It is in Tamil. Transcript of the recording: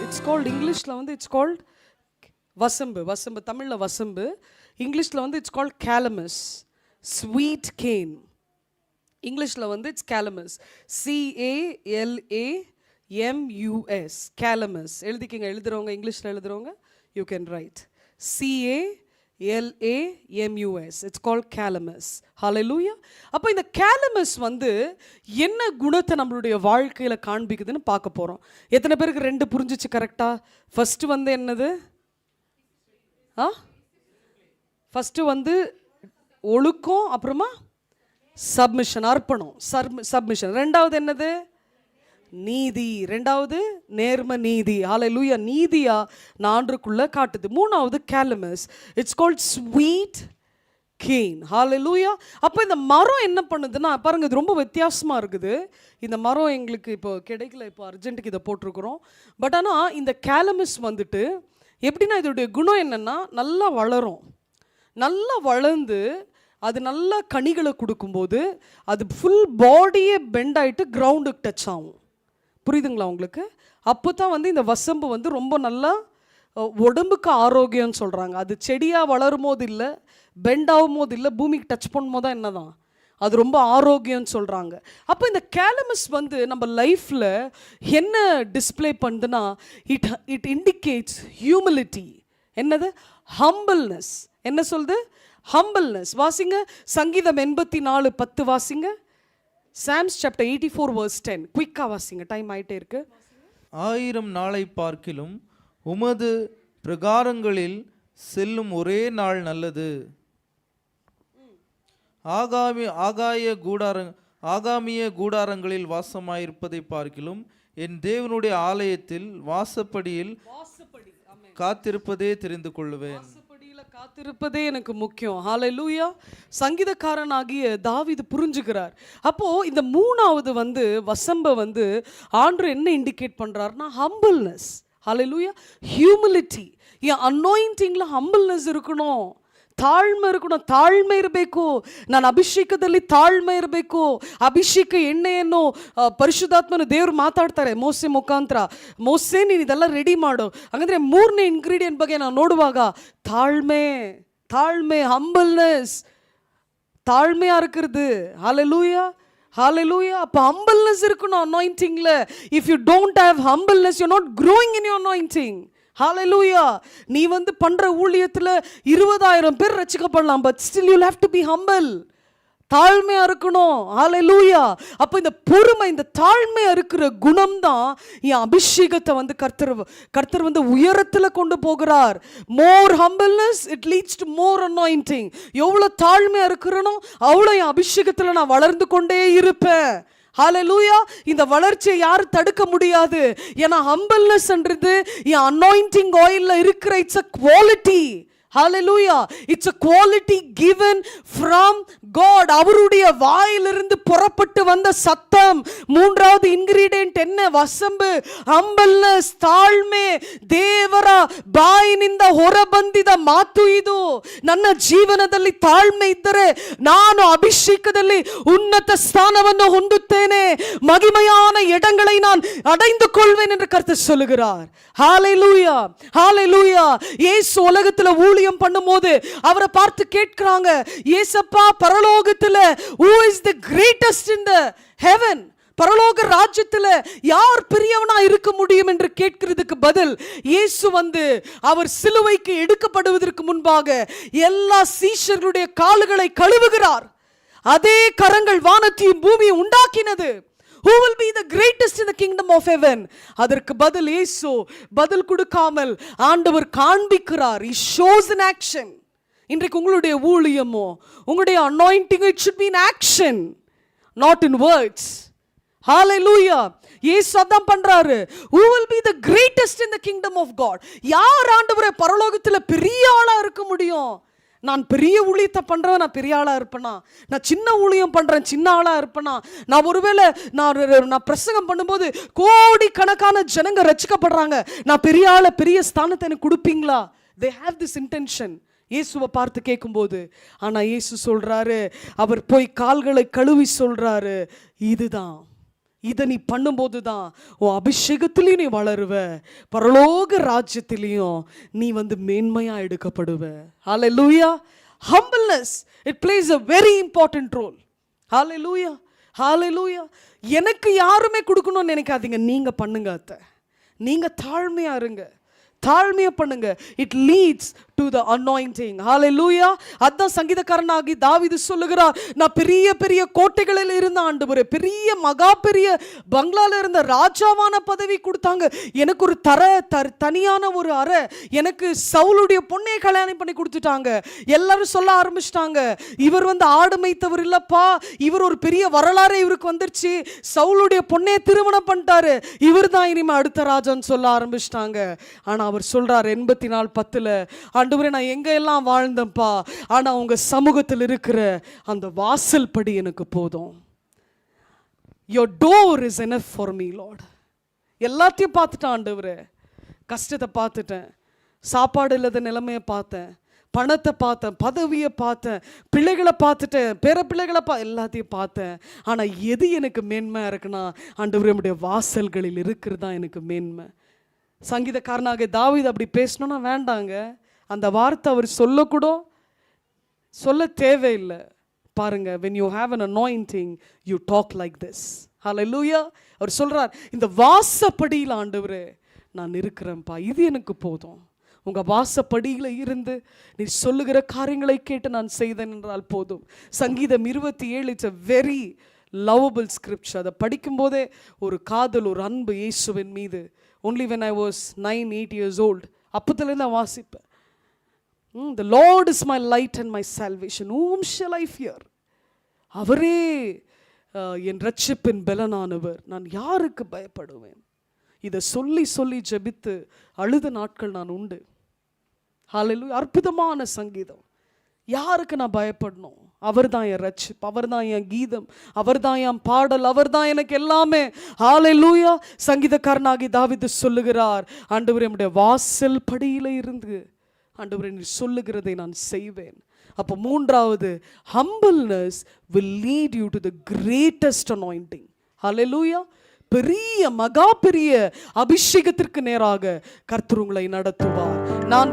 இட்ஸ் கால்ட் இங்கிலீஷில் வந்து இட்ஸ் கால்ட் வசம்பு. வசம்பு தமிழில் வசம்பு, இங்கிலீஷில் வந்து it's called calamus. Sweet cane இங்கிலீஷில் வந்து இட்ஸ் கேலமஸ். CALAMUS calamus. எழுதிக்கிங்க, எழுதுறவங்க இங்கிலீஷில் எழுதுறவங்க you can write CALAMUS. It's called calamus. Hallelujah. அப்போ இந்த கேலமஸ் வந்து என்ன குணத்தை நம்மளுடைய வாழ்க்கையில் காண்பிக்குதுன்னு பார்க்க போகிறோம். எத்தனை பேருக்கு ரெண்டு புரிஞ்சிச்சு கரெக்டாக? ஃபஸ்ட்டு வந்து என்னது? ஃபஸ்ட்டு வந்து ஒழுக்கம், அப்புறமா சப்மிஷன், அர்ப்பணம், சப்மிஷன். ரெண்டாவது என்னது? நீதி. ரெண்டாவது நேர்ம நீதி. ஹல்லேலூயா. நீதியா நான்குக்குள்ள காட்டுது. மூணாவது calamus. It's called sweet cane. Hallelujah. அப்போ இந்த மரம் என்ன பண்ணுதுன்னா பாருங்க, இது ரொம்ப வித்தியாசமாக இருக்குது. இந்த மரம் எங்களுக்கு இப்போ கிடைக்கல, இப்போ அர்ஜென்ட்டுக்கு இதை போட்டிருக்கிறோம். பட் ஆனால் இந்த கேலமஸ் வந்துட்டு எப்படின்னா இதோடைய குணம் என்னென்னா நல்லா வளரும். நல்லா வளர்ந்து அது நல்லா கனிகளை கொடுக்கும்போது அது ஃபுல் பாடியே பெண்ட் ஆகிட்டு கிரவுண்டுக்கு டச் ஆகும். புரியுதுங்களா உங்களுக்கு? அப்போ தான் வந்து இந்த வசம்பு வந்து ரொம்ப நல்லா உடம்புக்கு ஆரோக்கியம்னு சொல்கிறாங்க. அது செடியாக வளரும் போது இல்லை, பெண்ட் ஆகும் போது இல்லை, பூமிக்கு டச் பண்ணும் போது தான் என்ன தான் அது ரொம்ப ஆரோக்கியம்னு சொல்கிறாங்க. அப்போ இந்த கேலமஸ் வந்து நம்ம லைஃப்பில் என்ன டிஸ்பிளே பண்ணுதுன்னா இட் இண்டிகேட்ஸ் ஹியூமிலிட்டி. என்னது? ஹம்பிள்னஸ். என்ன சொல்லுது? ஹம்பிள்னஸ். வாசிங்க சங்கீதம் 84:10 வாசிங்க. Psalms chapter 84 verse 10. குயிக்காக வாசிங்க, டைம் ஆகிட்டே இருக்கு. 1000 நாளை பார்க்கிலும் உமது பிரகாரங்களில் செல்லும் ஒரே நாள் நல்லது. ஆகாமிய கூடாரங்களில் வாசமாயிருப்பதை பார்க்கிலும் என் தேவனுடைய ஆலயத்தில் வாசப்படியில் காத்திருப்பதே தெரிந்து கொள்ளுவேன். காத்திருப்பதே எனக்கு முக்கியம். ஹல்லேலூயா. சங்கீதக்காரனாகிய தாவீது புரிஞ்சுக்கிறார். அப்போ இந்த மூணாவது வந்து வசம்ப வந்து ஆண்டவர் என்ன இண்டிகேட் பண்றாருன்னா ஹம்பிள்னஸ். ஹல்லேலூயா. ஹியூமிலிட்டி. என் அனாயிண்டிங்ல ஹம்பிள்னஸ் இருக்கணும், ತಾಳ್ಮೆ ಇರಬೇಕು. ತಾಳ್ಮೆ ಇರಬೇಕು. ನಾನು ಅಭಿಷೇಕದಲ್ಲಿ ತಾಳ್ಮೆ ಇರಬೇಕು. ಅಭಿಷೇಕ ಎಣ್ಣೆಯನ್ನು ಪರಿಶುದ್ಧಾತ್ಮನ ದೇವರು ಮಾತಾಡ್ತಾರೆ ಮೋಸೆ ಮುಖಾಂತರ. ಮೋಸೆ ನೀನು ಇದೆಲ್ಲ ರೆಡಿ ಮಾಡು. ಹಾಗಂದ್ರೆ ಮೂರನೇ ಇಂಗ್ರೀಡಿಯೆಂಟ್ ಬಗ್ಗೆ ನಾವು ನೋಡುವಾಗ ತಾಳ್ಮೆ, ತಾಳ್ಮೆ, ಹಂಬಲ್ನೆಸ್, தாழ்மையா இருக்கிறது. ஹல்லேலூயா. ஹல்லேலூயா. அப்போ ஹம்பிள்னஸ் இருக்கணும் அனாயிண்டிங்ல. If you don't have humbleness you are not growing in your anointing. Hallelujah. நீ வந்து பண்ற ஊழியத்தில் 20,000 பேர் ரட்சிக்கப்படலாம், but still you have to be humble. தாழ்மையா இருக்கணும். ஹல்லேலூயா. அப்போ இந்த பொறுமை, இந்த தாழ்மையா இருக்கிற குணம் தான் என் அபிஷேகத்தை வந்து கர்த்தர் வந்து உயரத்தில் கொண்டு போகிறார். More humbleness it leads to more anointing. எவ்வளோ தாழ்மையா இருக்கிறனோ அவ்வளோ என் அபிஷேகத்தில் நான் வளர்ந்து கொண்டே இருப்பேன். ஹல்லேலூயா. இந்த வளர்ச்சியை யாரும் தடுக்க முடியாது. ஏன்னா ஹம்பிள்னஸ்ன்றது என் அனாயிண்டிங் ஆயில்ல இருக்கிற it's a quality. Hallelujah. It's a quality given from God. அவருடைய வாயிலிருந்து புறப்பட்டு வந்த சத்தம். மூன்றாவது இன்கிரிடியன்ட் என்ன? ವಸಂಬು, ಹಂಬಲ್ನೆಸ್, ತಾಳ್ಮೆ. ದೇವರ ಬಾಯಿನಿಂದ ಹೊರಬಂದಿದ ಮಾತು ಇದು. ನನ್ನ ಜೀವನದಲ್ಲಿ ತಾಳ್ಮೆ ಇದ್ದರೆ ನಾನು ಅಭಿಷೇಕದಲ್ಲಿ ಉನ್ನತ ಸ್ಥಾನವನ್ನು ಹೊಂದುತ್ತೇನೆ, மகிமையான இடங்களை நான் அடைந்து கொள்வேன் என்று கர்த்தர் சொல்லுகிறார். ஹல்லேலூயா. ஹல்லேலூயா. இயேசு உலகத்தில் ஊழியம் பண்ணும்போது அவரை பார்த்து கேட்கிறாங்க, இயேசப்பா பரலோகத்தில் who is the greatest in the heaven? பரலோக ராஜ்யத்தில் யார் பெரியவனா இருக்க முடியும் என்று கேட்கிறதுக்கு பதில் இயேசு வந்து அவர் சிலுவைக்கு எடுக்கப்படுவதற்கு முன்பாக எல்லா சீஷர்களுடைய கால்களை கழுவுகிறார். அதே கரங்கள் வானத்தையும் பூமியை உண்டாக்கினது. Who will be the greatest in the kingdom of heaven? அதற்கு பதில் இயேசு பதில் கொடுக்காமல் ஆண்டவர் காண்பிக்கிறார். He shows in action. இன்றைக்கு உங்களுடைய ஊழியமோ உங்களுடைய anointing it should be in action, not in words. Hallelujah. இயேசு அதான் பண்றாரு. Who will be the greatest in the kingdom of God? யார் ஆண்டவரே பரலோகத்தில் பெரிய ஆளா இருக்க முடியும்? நான் பெரிய ஊழியத்தை பண்ணுறேன், நான் பெரிய ஆளாக இருப்பேனா? நான் சின்ன ஊழியம் பண்ணுறேன், சின்ன ஆளாக இருப்பேனா? நான் ஒருவேளை நான் பிரசங்கம் பண்ணும்போது கோடிக்கணக்கான ஜனங்க ரட்சிக்கப்படுறாங்க, நான் பெரிய ஆளை, பெரிய ஸ்தானத்தை எனக்கு கொடுப்பீங்களா? They have this intention. இயேசுவை பார்த்து கேட்கும்போது, ஆனால் இயேசு சொல்கிறாரு, அவர் போய் கால்களை கழுவி சொல்கிறாரு, இதுதான் இதை நீ பண்ணும்போது தான் உன் அபிஷேகத்திலையும் நீ வளருவ, பரலோக ராஜ்யத்திலையும் நீ வந்து மேன்மையா எடுக்கப்படுவ. ஹல்லேலூயா. Humbleness, it plays a very important role. Hallelujah. Hallelujah. எனக்கு யாருமே கொடுக்கணும்னு நினைக்காதீங்க, நீங்க பண்ணுங்க. அத்தை நீங்க தாழ்மையா இருங்க, தாழ்மையா பண்ணுங்க. It leads to the anointing. Hallelujah. அதான் சங்கீதக்காரனாகி தாவீது சொல்லுகிறார், நான் பெரிய பெரிய கோட்டைகளில் இருந்த ஆண்டவரே, பெரிய மகா பெரிய பங்களால இருந்த ராஜாவான பதவி கொடுத்தாங்க, எனக்கு ஒரு தனியான ஒரு அறை, எனக்கு சவுலுடைய பொண்ணை கல்யாணம் பண்ணி கொடுத்துட்டாங்க. எல்லாரும் சொல்ல ஆரம்பிச்சிட்டாங்க, இவர் வந்து ஆடு மேய்த்தவர் இல்லப்பா, இவர் ஒரு பெரிய வரலாறு இவருக்கு வந்துருச்சு, சவுலுடைய பொண்ணை திருமணம் பண்ணிட்டாரு, இவர் தான் இனிமே அடுத்த ராஜான்னு சொல்ல ஆரம்பிச்சிட்டாங்க. ஆனா அவர் சொல்றார் 84:10, ஆண்டவரே நான் எங்க எல்லாம் வாழ்ந்தேன்ப்பா, ஆனா உங்க சமூகத்தில் இருக்கிற அந்த வாசல் படி எனக்கு போதும். your door is enough for me Lord. எல்லாத்தையும் பார்த்துட்டேன் ஆண்டவரே, கஷ்டத்தை பார்த்துட்டேன், சாப்பாடு இல்லாத நிலைமையை பார்த்தேன், பணத்தை பார்த்தேன், பதவியை பார்த்தேன், பிள்ளைகளை பார்த்துட்டேன், பேர பிள்ளைகளை எல்லாத்தையும் பார்த்தேன். ஆனால் எது எனக்கு மேன்மையாக இருக்குன்னா, ஆண்டவரே நம்முடைய வாசல்களில் இருக்கிறது தான் எனக்கு மேன்மை. சங்கீதக்காரனாக தாவீது அப்படி பேசணும்னா வேண்டாங்க, அந்த வார்த்தை அவர் சொல்ல தேவையில்லை. பாருங்க, when you have an anointing you talk like this. hallelujah. அவர் சொல்றார், இந்த வாசப்படியில் ஆண்டவரே நான் இருக்கிறேன்ப்பா, இது எனக்கு போதும். உங்க வாசப்படியில் இருந்து நீ சொல்லுகிற காரியங்களை கேட்டு நான் செய்தேன் என்றால் போதும். சங்கீதம் 27 it's a very lovable scripture. அதை படிக்கும்போதே ஒரு காதல், ஒரு அன்பு இயேசுவின் மீது. only when I was 9-8 years old, அப்போதுலேருந்து நான் வாசிப்பேன். the Lord is my light and my salvation, whom shall I fear. அவரே என் ரட்சிப்பின் பலனானவர், நான் யாருக்கு பயப்படுவேன். இதை சொல்லி சொல்லி ஜெபித்து அழுத நாட்கள் நான் உண்டு. ஹல்லேலூயா. அற்புதமான சங்கீதம். யாருக்கு நான் பயப்படணும்? அவர் தான் என் ரட்சிப்பு, அவர் தான் என் கீதம், அவர் தான் என் பாடல், அவர் தான் எனக்கு எல்லாமே. ஹல்லேலூயா. சங்கீதக்காரனாகி தாவீது சொல்லுகிறார், ஆண்டவரே நம்முடைய வாசல் படியில இருந்து ஆண்டவரே நீ சொல்லுகிறதை நான் செய்வேன். அப்போ மூன்றாவது, humbleness will lead you to the greatest anointing. ஹல்லேலூயா. பெரிய மகா பெரிய அபிஷேகத்திற்கு நேராக கர்த்தர் உங்களை நடத்துவார். நான்